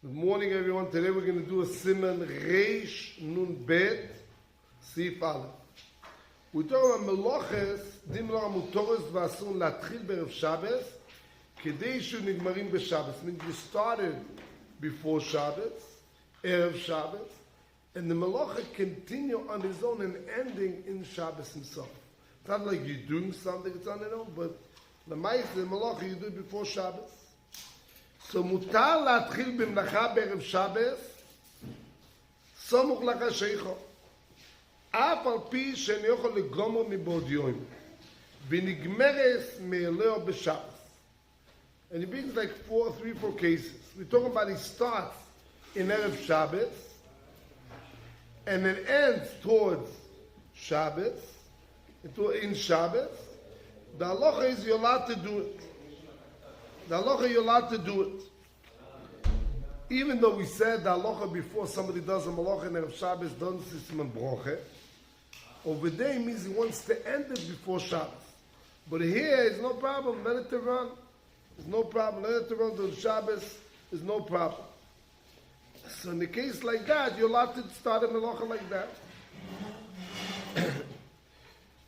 Good morning, everyone. Today we're going to do a Siman Reish Nun Bet seif Aleph. We talk about Meloches, Dim Lo Amutoros V'Asun Latchil Be'erev Shabbos, Kedei Shu Nigmarim B'Shabbos. Means you started before Shabbos, Erev Shabbos, and the Melocha continue on his own and ending in Shabbos himself. It's not like you're doing something, it's on its own, but the Ma'aseh, the Melocha, you do it before Shabbos. So mutar להתחיל במלאכה בערב שבס, סמוך לחשיכו. אף על פי שאין יכול לגמור מבעוד יום, ונגמרת מאלוהו בשבס. And he brings like three, four cases. We're talking about he starts in Erev Shabbos, and it ends towards Shabbos, in Shabbos. The halacha is you're allowed to do it. The halacha, you're allowed to do it. Even though we said the halacha before somebody does a malacha in Erev Shabbos, doesn't see Mishnah Brurah. Over there means he wants to end it before Shabbos. But here, it's no problem. Let it to run. There's no problem. Let it to run to Shabbos. There's no problem. So in a case like that, you're allowed to start a malacha like that.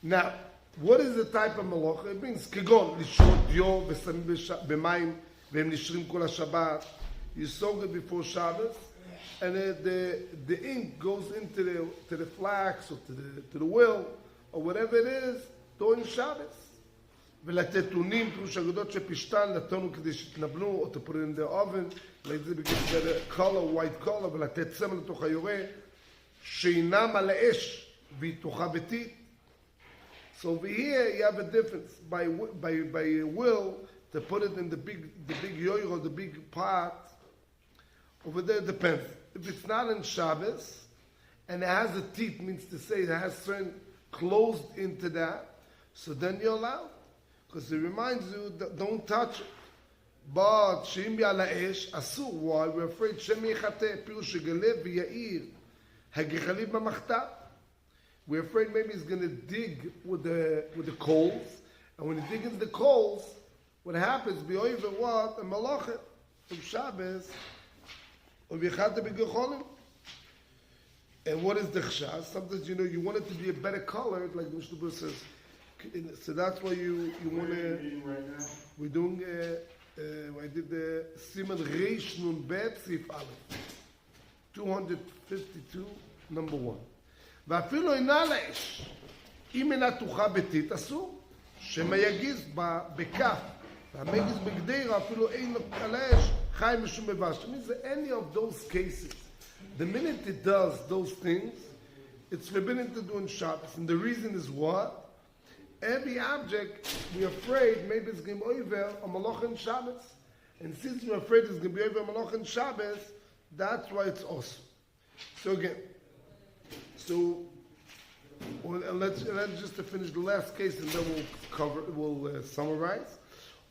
Now, what is the type of malacha? It means כגון לשרות דיו ושמים במים והם נשרים כל השבת. You soak it before Shabbos, and the ink goes into the flax or to the will or whatever it is during Shabbos. ולתת טונים, פירוש אגדות שפשטן, נתנו כדי שתנבנו, או to put it in the oven, like this because you get a color, white color, ולתת צמר לתוך היורה, שאינם על האש, והיא תוכה ביתית. So over here you have a difference by will to put it in the big yoyo, the big pot. Over there it depends. If it's not in Shabbos and it has a teeth, means to say it has certain closed into that, so then you're allowed because it reminds you that don't touch it. But sheim yala esh asur. Why? We're afraid shem yechateh pirush shegalev v'yair hagechaliv b'machta. We're afraid maybe he's going to dig with the coals, and when he digs into the coals, what happens? B'oiv what? A malacha of Shabbos, or v'yachad b'gecholim. And what is the chshas? Sometimes you want it to be a better color, like the Mishnah Brurah says. So that's why you want to. We're doing. I did the Siman Reish Nun Bet seif Aleph, 252, number 1. ואפילו אינה לאש, אם אינה תוכה ביתית, אסור. שמייגיז בכף, והמייגיז בגדירה, אפילו אין על האש, חי משום מבש. It means that any of those cases, the minute it does those things, it's forbidden to do in Shabbos. And the reason is what? Every object, we're afraid maybe it's going to be over a malacha in Shabbos. And since we're afraid it's going to be over a malacha in Shabbos, that's why it's awesome. So again, let's just finish the last case and then we'll summarize.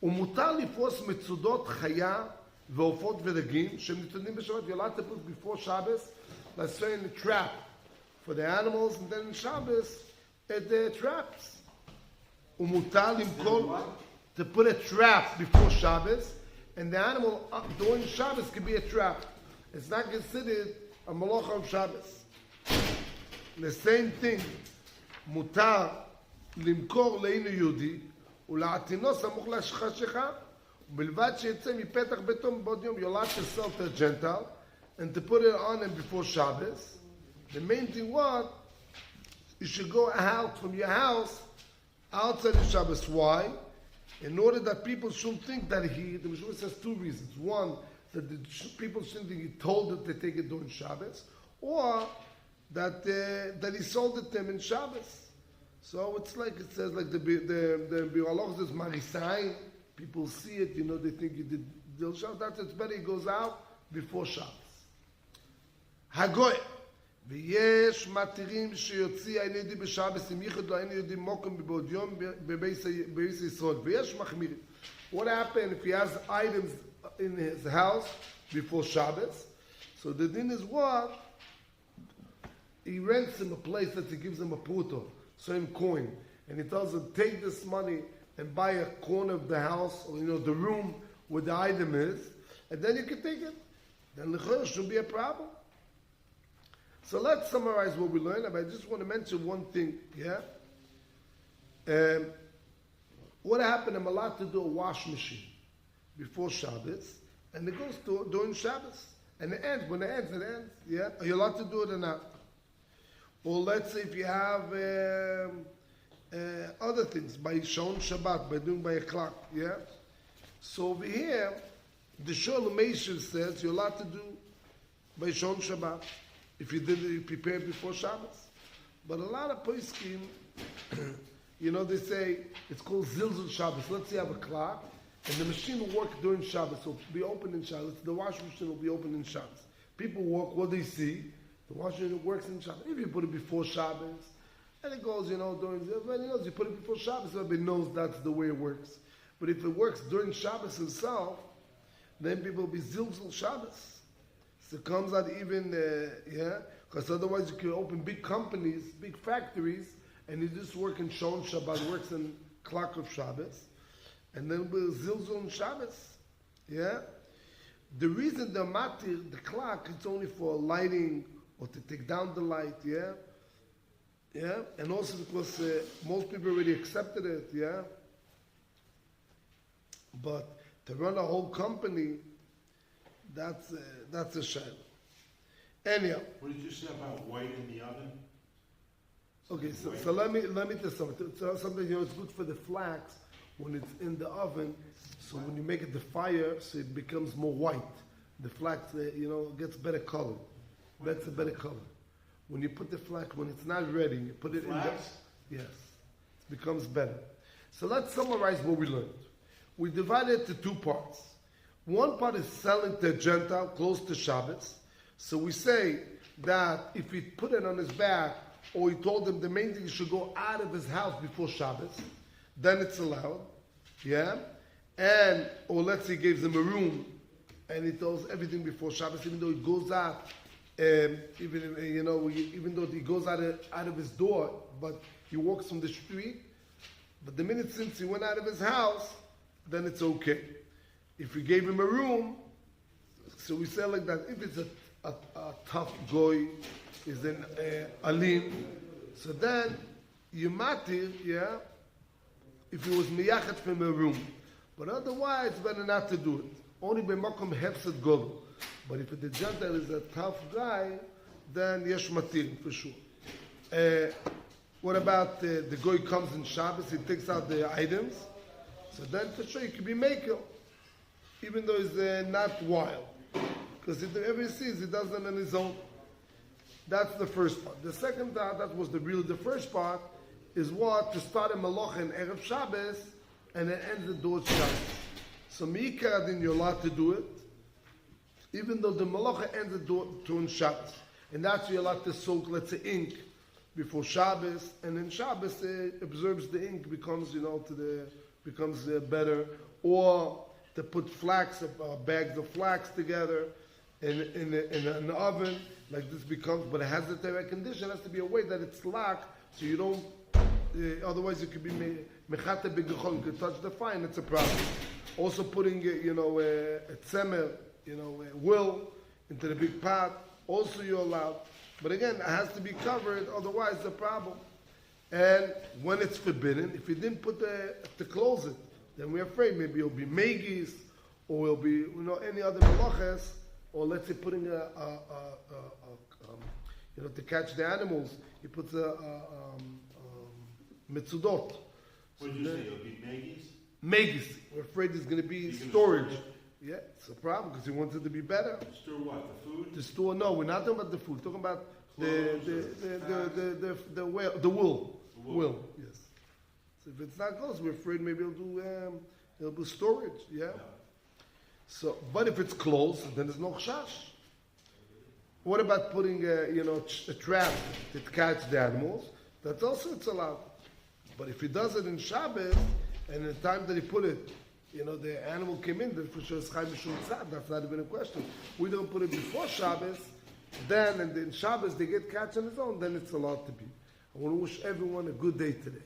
ומותר לפרוס מצודות חיה ועופות ודגים שהם נתונים בשבת. You're allowed to put before Shabbos, let's say in the trap for the animals, and then in Shabbos at the traps. ומותר למכור, to put a trap before Shabbos, and the animal during Shabbos can be a trap. It's not considered a malacha of Shabbos. The same thing, מותר למכור לאינו יהודי ולעטינו סמוך לחשיכה ובלבד שיצא מפתח ביתו מבעוד יום. You're allowed to sell to a Gentile and to put it on him before Shabbos. The main thing was you should go out from your house outside of Shabbos. Why? In order that people shouldn't think that the Mishnah says two reasons. One, that the people shouldn't think he told them to take it during Shabbos, or that he sold it to him in Shabbos. So it's like it says, like the Biraloch says Marisai, people see it, they think he did Dil Shabbos. That's it's better he goes out before Shabbos. Hagoy ויש מתירים שיוציא אין יהודי בשבס אם ייחד לו אין יהודי מוקם בבעוד יום בבייס ישראל ויש מחמירים. What happened if he has items in his house before Shabbos? So the din is what? He rents him a place that he gives him a puto, same coin, and he tells him, take this money and buy a corner of the house, or the room where the item is, and then you can take it. then the shouldn't be a problem. So let's summarize what we learned. I just want to mention one thing, yeah? What happened, I'm allowed to do a wash machine before Shabbos, and it goes to during Shabbos. And it ends, when it ends, yeah? Are you allowed to do it or not? Or let's say if you have other things, by showing Shabbat, by doing by a clock, yeah? So over here, the Sholem Meisher says you're allowed to do by showing Shabbat, if you did it, you prepared before Shabbos. But a lot of poskim, they say it's called Zilzul Shabbos. Let's say you have a clock, and the machine will work during Shabbos, so it'll be open in Shabbos. The washing machine will be open in Shabbos. People walk, what they see, the washing machine works in Shabbos. If you put it before Shabbos, and it goes, during, everybody knows, you put it before Shabbos, everybody knows that's the way it works. But if it works during Shabbos itself, then people will be Zilzul Shabbos. So it comes out even, because otherwise you can open big companies, big factories, and you just work in Shon Shabbat, works in clock of Shabbos, and then we'll Zilzul on Shabbos. Yeah? The reason the matir, the clock, it's only for lighting or to take down the light, yeah? Yeah? And also because most people already accepted it, yeah? But to run a whole company, that's a shame. Anyhow. What did you say about white in the oven? Okay, so let me tell something. So something, it's good for the flax when it's in the oven. So when you make it the fire, so it becomes more white. The flax, gets better color. That's a better color. When you put the flax, when it's not ready, you put it flax? in the... Yes. It becomes better. So let's summarize what we learned. We divided it to two parts. One part is selling to a Gentile close to Shabbos. So we say that if he put it on his back, or he told him the main thing he should go out of his house before Shabbos, then it's allowed. Yeah? Or let's say he gives him a room, and he does everything before Shabbos, even though he goes out, even though he goes out of his door, but he walks from the street. But the minute since he went out of his house, then it's okay. If we gave him a room, so we say like that, if it's a tough goy, is an alim, so then you matir, yeah, if he was miyachet from a room. But otherwise, it's better not to do it. Only b'makom hefset golu. But if the Gentile is a tough guy, then yesh matir, for sure. What about the goy comes in Shabbos, he takes out the items, so then for sure he could be makel, even though he's not wild. Because if ever he sees, he does it on his own. That's the first part. The second part, that was the first part, is what? To start a malacha in Erev Shabbos, and it ends the door Shabbos. So Mi'ikar Adin, you're allowed to do it, even though the malacha ends the door to Shabbos. And that's you're allowed to soak, let's say, ink before Shabbos, and then Shabbos observes the ink, becomes, becomes better. Or to put flax, bags of flax together in an oven, like this becomes, but it has the direct condition. It has to be a way that it's locked, so you don't, otherwise it could be mechate b'gechol, you could touch the fire, and it's a problem. Also putting, a tzemer, wool into the big pot, also you're allowed. But again, it has to be covered, otherwise it's a problem. And when it's forbidden, if you didn't put to close it, then we're afraid maybe it'll be megis, or it'll be, any other malachas, or let's say putting to catch the animals, he puts a mitzudot. What did you say, it'll be megis? Megis. We're afraid there's going to be storage. Yeah, it's a problem because he wants it to be better. Store what? The food? To store, no, we're not talking about the food. We're talking about the wool. Wool, yes. So if it's not close, we're afraid maybe it'll do storage. Yeah. So, but if it's closed, then there's no chash. What about putting a trap to catch the animals? That's also it's allowed. But if he does it in Shabbos, and the time that he put it, the animal came in, then for sure it's chai mishum tzad. That's not even a question. We don't put it before Shabbos, then and in Shabbos they get catch on its own, then it's allowed to be. I want to wish everyone a good day today.